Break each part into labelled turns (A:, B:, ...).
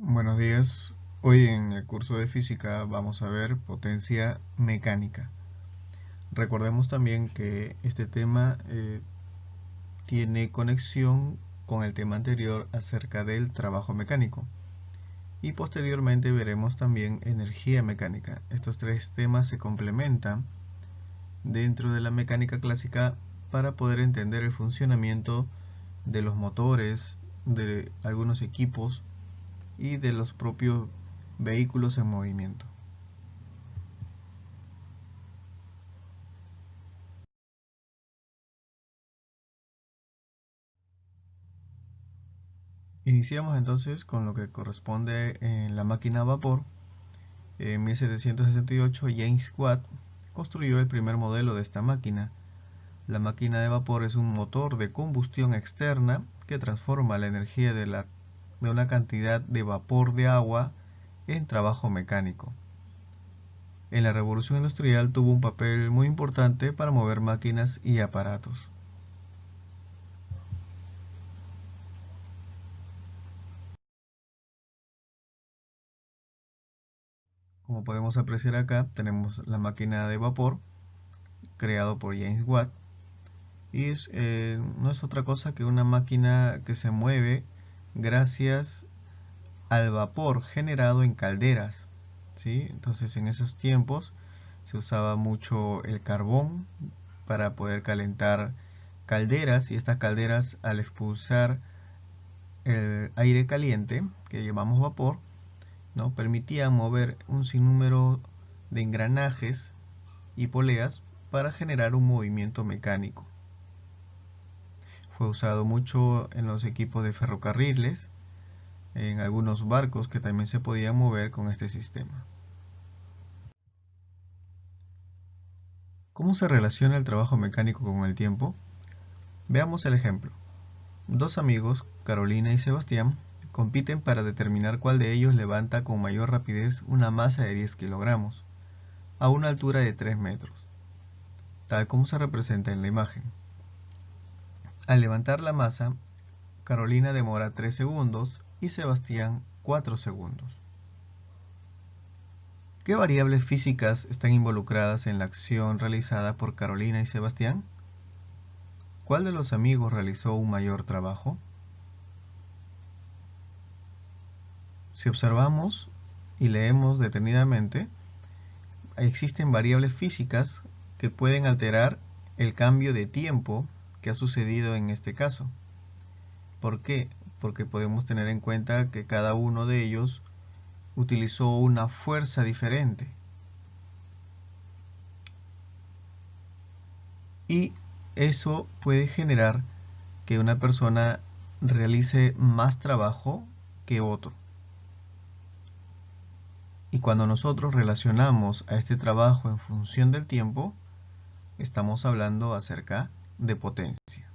A: Buenos días. Hoy en el curso de física vamos a ver potencia mecánica. Recordemos también que este tema tiene conexión con el tema anterior acerca del trabajo mecánico. Y posteriormente veremos también energía mecánica. Estos tres temas se complementan dentro de la mecánica clásica para poder entender el funcionamiento de los motores, de algunos equipos y de los propios vehículos en movimiento. Iniciamos entonces con lo que corresponde en la máquina a vapor. En 1768 James Watt construyó el primer modelo de esta máquina. La máquina de vapor es un motor de combustión externa que transforma la energía de una cantidad de vapor de agua en trabajo mecánico. En la revolución industrial tuvo un papel muy importante para mover máquinas y aparatos. Como podemos apreciar acá, tenemos la máquina de vapor creado por James Watt y no es otra cosa que una máquina que se mueve gracias al vapor generado en calderas, ¿sí? Entonces en esos tiempos se usaba mucho el carbón para poder calentar calderas, y estas calderas, al expulsar el aire caliente que llamamos vapor, ¿no?, permitían mover un sinnúmero de engranajes y poleas para generar un movimiento mecánico. Fue usado mucho en los equipos de ferrocarriles, en algunos barcos que también se podían mover con este sistema. ¿Cómo se relaciona el trabajo mecánico con el tiempo? Veamos el ejemplo. Dos amigos, Carolina y Sebastián, compiten para determinar cuál de ellos levanta con mayor rapidez una masa de 10 kilogramos a una altura de 3 metros, tal como se representa en la imagen. Al levantar la masa, Carolina demora 3 segundos y Sebastián 4 segundos. ¿Qué variables físicas están involucradas en la acción realizada por Carolina y Sebastián? ¿Cuál de los amigos realizó un mayor trabajo? Si observamos y leemos detenidamente, existen variables físicas que pueden alterar el cambio de tiempo que ha sucedido en este caso. ¿Por qué? Porque podemos tener en cuenta que cada uno de ellos utilizó una fuerza diferente. Y eso puede generar que una persona realice más trabajo que otro. Y cuando nosotros relacionamos a este trabajo en función del tiempo, estamos hablando acerca de potencia.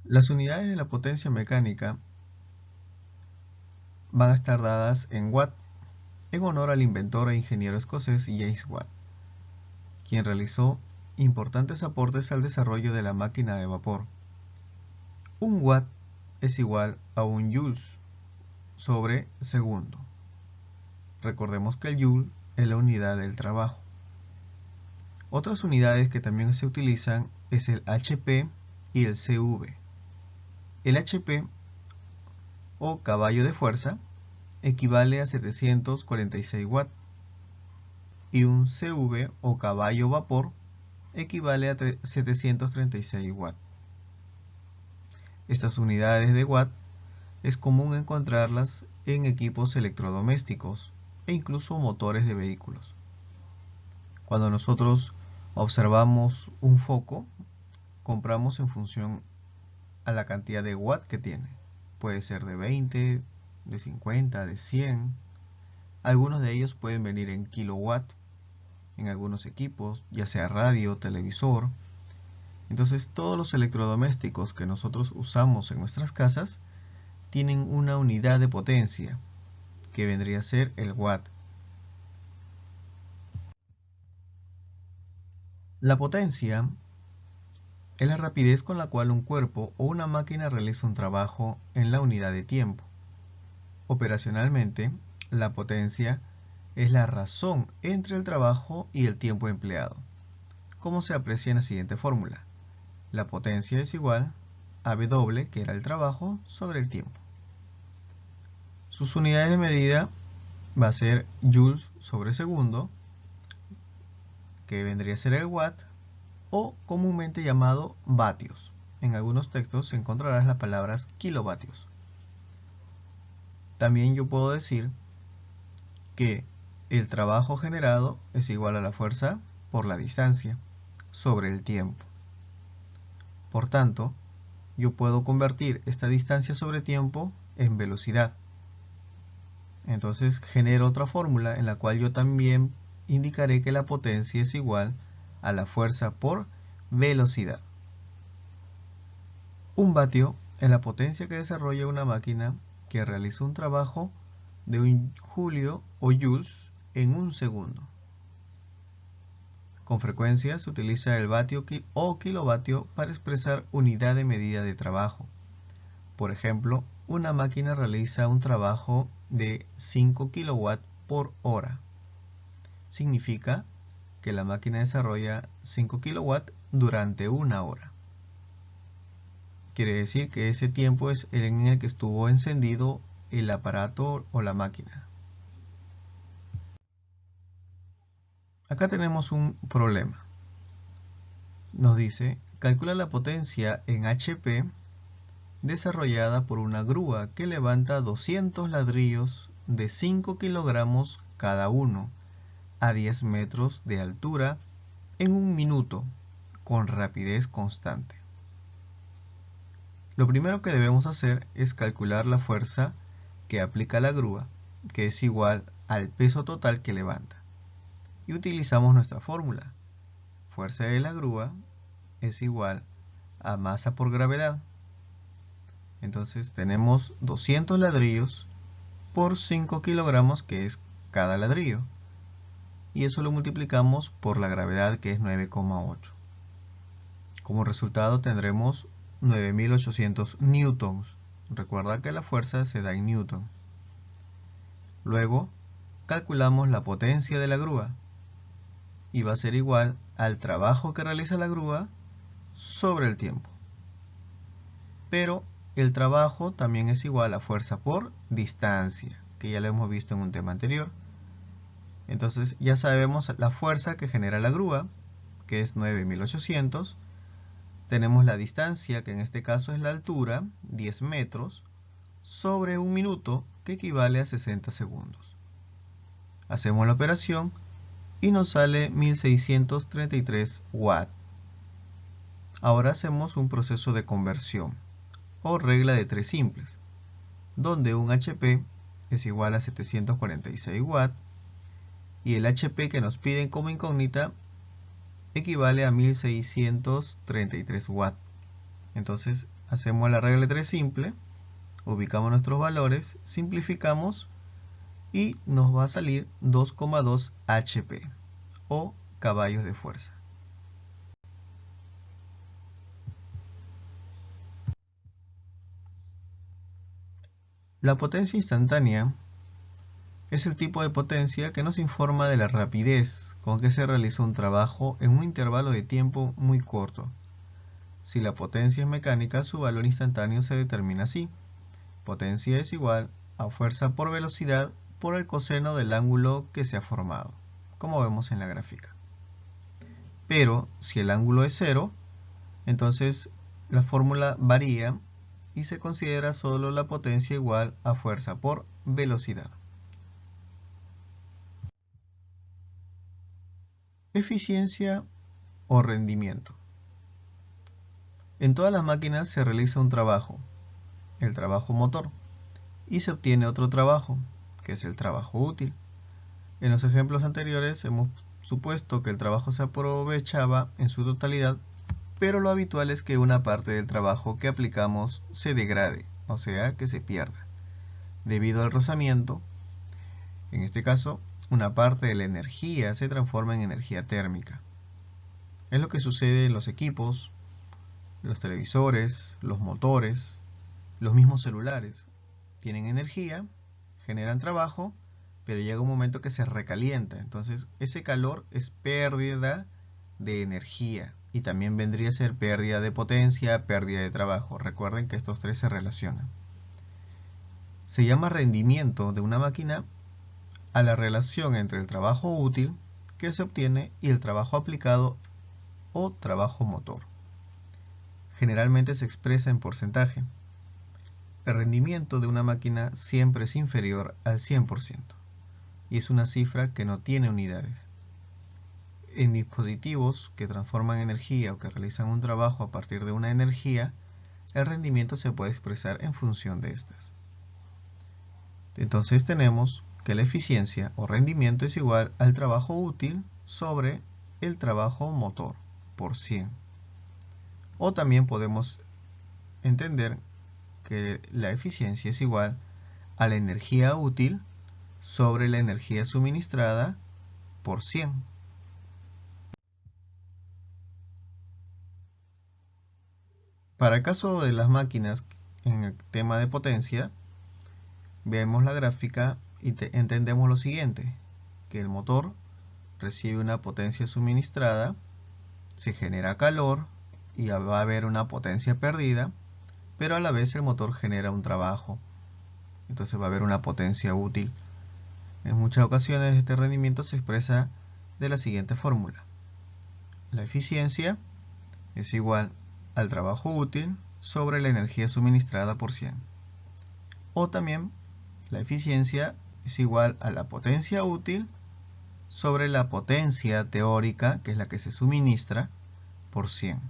A: Las unidades de la potencia mecánica van a estar dadas en watt, en honor al inventor e ingeniero escocés James Watt, quien realizó importantes aportes al desarrollo de la máquina de vapor. Un watt es igual a un joule sobre segundo. Recordemos que el joule es la unidad del trabajo. Otras unidades que también se utilizan es el HP y el CV. El HP, o caballo de fuerza, equivale a 746 watts, y un CV, o caballo vapor, equivale a 736 watts. Estas unidades de watt es común encontrarlas en equipos electrodomésticos e incluso motores de vehículos. Cuando nosotros observamos un foco, compramos en función a la cantidad de watt que tiene. Puede ser de 20, de 50, de 100. Algunos de ellos pueden venir en kilowatt en algunos equipos, ya sea radio, televisor. Entonces todos los electrodomésticos que nosotros usamos en nuestras casas tienen una unidad de potencia que vendría a ser el watt. La potencia es la rapidez con la cual un cuerpo o una máquina realiza un trabajo en la unidad de tiempo. Operacionalmente, la potencia es la razón entre el trabajo y el tiempo empleado, como se aprecia en la siguiente fórmula. La potencia es igual a W, que era el trabajo, sobre el tiempo. Sus unidades de medida va a ser joules sobre segundo, que vendría a ser el watt, o comúnmente llamado vatios. En algunos textos encontrarás las palabras kilovatios. También yo puedo decir que el trabajo generado es igual a la fuerza por la distancia sobre el tiempo. Por tanto, yo puedo convertir esta distancia sobre tiempo en velocidad. Entonces genero otra fórmula en la cual yo también indicaré que la potencia es igual a la fuerza por velocidad. Un vatio es la potencia que desarrolla una máquina que realiza un trabajo de un julio o joules en un segundo. Con frecuencia se utiliza el vatio o kilovatio para expresar unidad de medida de trabajo. Por ejemplo, una máquina realiza un trabajo de 5 kW por hora. Significa que la máquina desarrolla 5 kW durante una hora. Quiere decir que ese tiempo es el en el que estuvo encendido el aparato o la máquina. Acá tenemos un problema. Nos dice, calcula la potencia en HP desarrollada por una grúa que levanta 200 ladrillos de 5 kilogramos cada uno a 10 metros de altura en un minuto con rapidez constante. Lo primero que debemos hacer es calcular la fuerza que aplica la grúa, que es igual al peso total que levanta. Y utilizamos nuestra fórmula. Fuerza de la grúa es igual a masa por gravedad. Entonces tenemos 200 ladrillos por 5 kilogramos, que es cada ladrillo. Y eso lo multiplicamos por la gravedad, que es 9,8. Como resultado tendremos 9.800 newtons. Recuerda que la fuerza se da en newton. Luego calculamos la potencia de la grúa y va a ser igual al trabajo que realiza la grúa sobre el tiempo. Pero el trabajo también es igual a fuerza por distancia, que ya lo hemos visto en un tema anterior. Entonces ya sabemos la fuerza que genera la grúa, que es 9.800. Tenemos la distancia, que en este caso es la altura, 10 metros, sobre un minuto, que equivale a 60 segundos. Hacemos la operación y nos sale 1633 watts. Ahora hacemos un proceso de conversión, o regla de tres simples, donde un HP es igual a 746 watts y el HP que nos piden como incógnita equivale a 1633 watts. Entonces hacemos la regla de tres simple, ubicamos nuestros valores, simplificamos y nos va a salir 2,2 HP o caballos de fuerza. La potencia instantánea es el tipo de potencia que nos informa de la rapidez con que se realiza un trabajo en un intervalo de tiempo muy corto. Si la potencia es mecánica, su valor instantáneo se determina así. Potencia es igual a fuerza por velocidad por el coseno del ángulo que se ha formado, como vemos en la gráfica. Pero si el ángulo es cero, entonces la fórmula varía y se considera solo la potencia igual a fuerza por velocidad. Eficiencia o rendimiento. En todas las máquinas se realiza un trabajo, el trabajo motor, y se obtiene otro trabajo, que es el trabajo útil. En los ejemplos anteriores hemos supuesto que el trabajo se aprovechaba en su totalidad, pero lo habitual es que una parte del trabajo que aplicamos se degrade, o sea, que se pierda, debido al rozamiento. En este caso, una parte de la energía se transforma en energía térmica. Es lo que sucede en los equipos Los televisores, los motores, los mismos celulares tienen energía, generan trabajo, pero llega un momento que se recalienta. Entonces, ese calor es pérdida de energía y también vendría a ser pérdida de potencia, pérdida de trabajo. Recuerden que estos tres se relacionan. Se llama rendimiento de una máquina a la relación entre el trabajo útil que se obtiene y el trabajo aplicado o trabajo motor. Generalmente se expresa en porcentaje. El rendimiento de una máquina siempre es inferior al 100% y es una cifra que no tiene unidades. En dispositivos que transforman energía o que realizan un trabajo a partir de una energía, el rendimiento se puede expresar en función de estas. Entonces tenemos que la eficiencia o rendimiento es igual al trabajo útil sobre el trabajo motor por 100. O también podemos entender que la eficiencia es igual a la energía útil sobre la energía suministrada por 100. Para el caso de las máquinas en el tema de potencia, vemos la gráfica y entendemos lo siguiente, que el motor recibe una potencia suministrada, se genera calor y va a haber una potencia perdida, pero a la vez el motor genera un trabajo, entonces va a haber una potencia útil. En muchas ocasiones este rendimiento se expresa de la siguiente fórmula. La eficiencia es igual al trabajo útil sobre la energía suministrada por 100. O también la eficiencia es igual a la potencia útil sobre la potencia teórica, que es la que se suministra, por 100.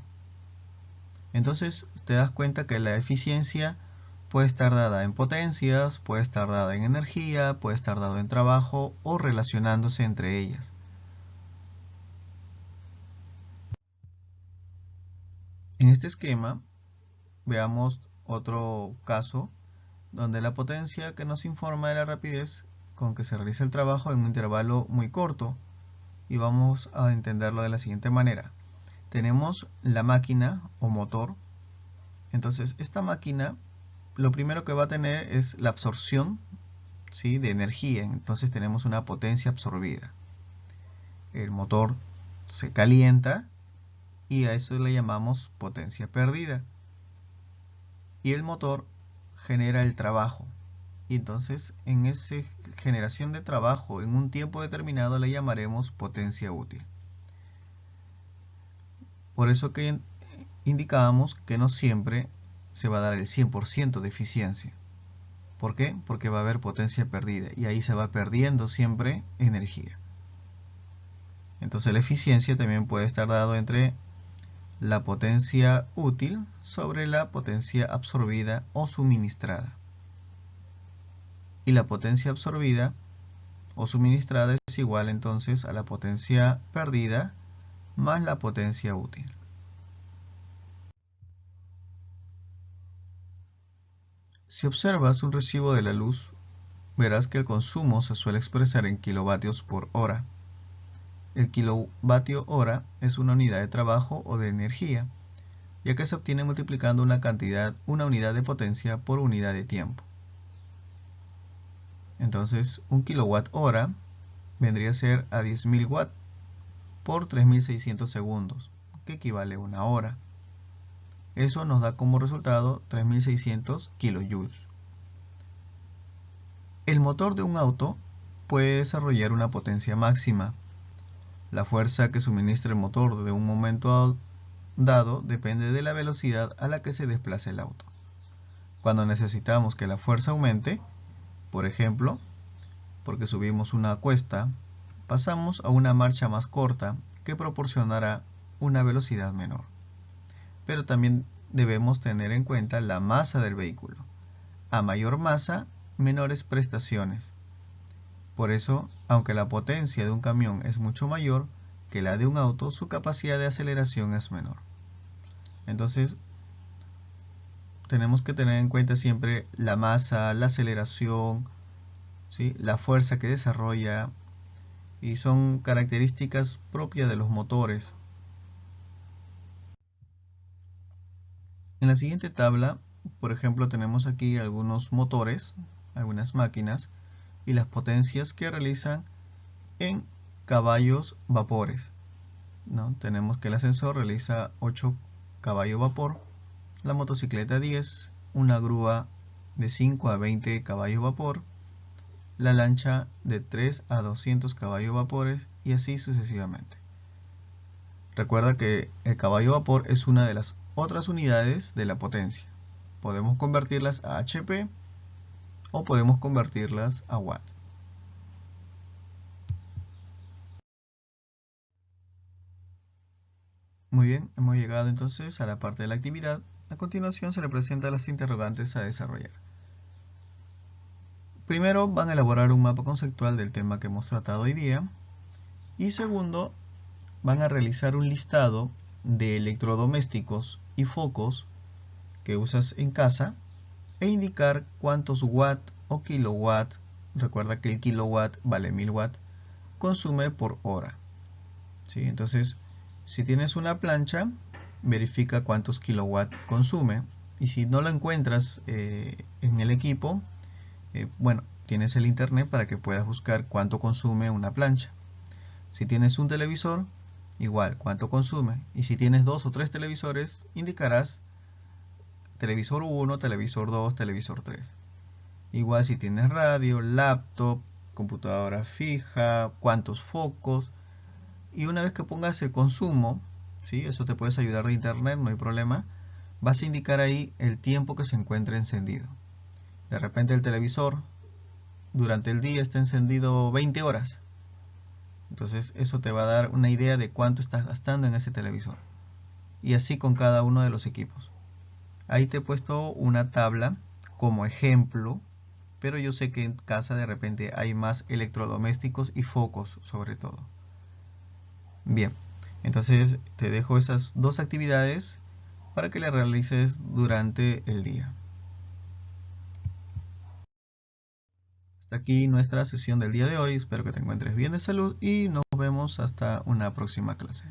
A: Entonces te das cuenta que la eficiencia puede estar dada en potencias, puede estar dada en energía, puede estar dada en trabajo o relacionándose entre ellas. En este esquema veamos otro caso donde la potencia que nos informa de la rapidez con que se realiza el trabajo en un intervalo muy corto, y vamos a entenderlo de la siguiente manera. Tenemos la máquina o motor. Entonces esta máquina lo primero que va a tener es la absorción, ¿sí?, de energía. Entonces tenemos una potencia absorbida. El motor se calienta y a eso le llamamos potencia perdida. Y el motor genera el trabajo. Y entonces en esa generación de trabajo en un tiempo determinado le llamaremos potencia útil. Por eso que indicábamos que no siempre se va a dar el 100% de eficiencia. ¿Por qué? Porque va a haber potencia perdida y ahí se va perdiendo siempre energía. Entonces la eficiencia también puede estar dado entre la potencia útil sobre la potencia absorbida o suministrada. Y la potencia absorbida o suministrada es igual entonces a la potencia perdida más la potencia útil. Si observas un recibo de la luz, verás que el consumo se suele expresar en kilovatios por hora. El kilovatio hora es una unidad de trabajo o de energía, ya que se obtiene multiplicando una unidad de potencia por unidad de tiempo. Entonces, un kilowatt hora vendría a ser a 10.000 watts por 3.600 segundos, que equivale a una hora. Eso nos da como resultado 3.600 kilojoules. El motor de un auto puede desarrollar una potencia máxima. La fuerza que suministra el motor de un momento dado depende de la velocidad a la que se desplaza el auto. Cuando necesitamos que la fuerza aumente, por ejemplo, porque subimos una cuesta, pasamos a una marcha más corta que proporcionará una velocidad menor. Pero también debemos tener en cuenta la masa del vehículo. A mayor masa, menores prestaciones. Por eso, aunque la potencia de un camión es mucho mayor que la de un auto, su capacidad de aceleración es menor. Entonces, tenemos que tener en cuenta siempre la masa, la aceleración, ¿sí?, la fuerza que desarrolla, y son características propias de los motores. En la siguiente tabla, por ejemplo, tenemos aquí algunos motores, algunas máquinas y las potencias que realizan en caballos vapores, ¿no? Tenemos que el ascensor realiza 8 caballos vapor, la motocicleta 10, una grúa de 5 a 20 caballos vapor, la lancha de 3 a 200 caballos vapores y así sucesivamente. Recuerda que el caballo vapor es una de las otras unidades de la potencia. Podemos convertirlas a HP o podemos convertirlas a watt. Muy bien, hemos llegado entonces a la parte de la actividad. A continuación se le presentan las interrogantes a desarrollar. Primero van a elaborar un mapa conceptual del tema que hemos tratado hoy día. Y segundo, van a realizar un listado de electrodomésticos y focos que usas en casa e indicar cuántos watt o kilowatt, recuerda que el kilowatt vale 1000 watts, consume por hora. ¿Sí? Entonces, si tienes una plancha, verifica cuántos kilowatt consume. Y si no lo encuentras en el equipo, bueno, tienes el internet para que puedas buscar cuánto consume una plancha. Si tienes un televisor, igual, cuánto consume. Y si tienes 2 o 3 televisores, indicarás televisor 1, televisor 2, televisor 3. Igual si tienes radio, laptop, computadora fija, cuántos focos. Y una vez que pongas el consumo, ¿sí? Eso te puedes ayudar de internet, no hay problema. Vas a indicar ahí el tiempo que se encuentra encendido. De repente el televisor durante el día está encendido 20 horas. Entonces eso te va a dar una idea de cuánto estás gastando en ese televisor. Y así con cada uno de los equipos. Ahí te he puesto una tabla como ejemplo, pero yo sé que en casa de repente hay más electrodomésticos y focos sobre todo. Bien, entonces te dejo esas dos actividades para que las realices durante el día. Hasta aquí nuestra sesión del día de hoy. Espero que te encuentres bien de salud y nos vemos hasta una próxima clase.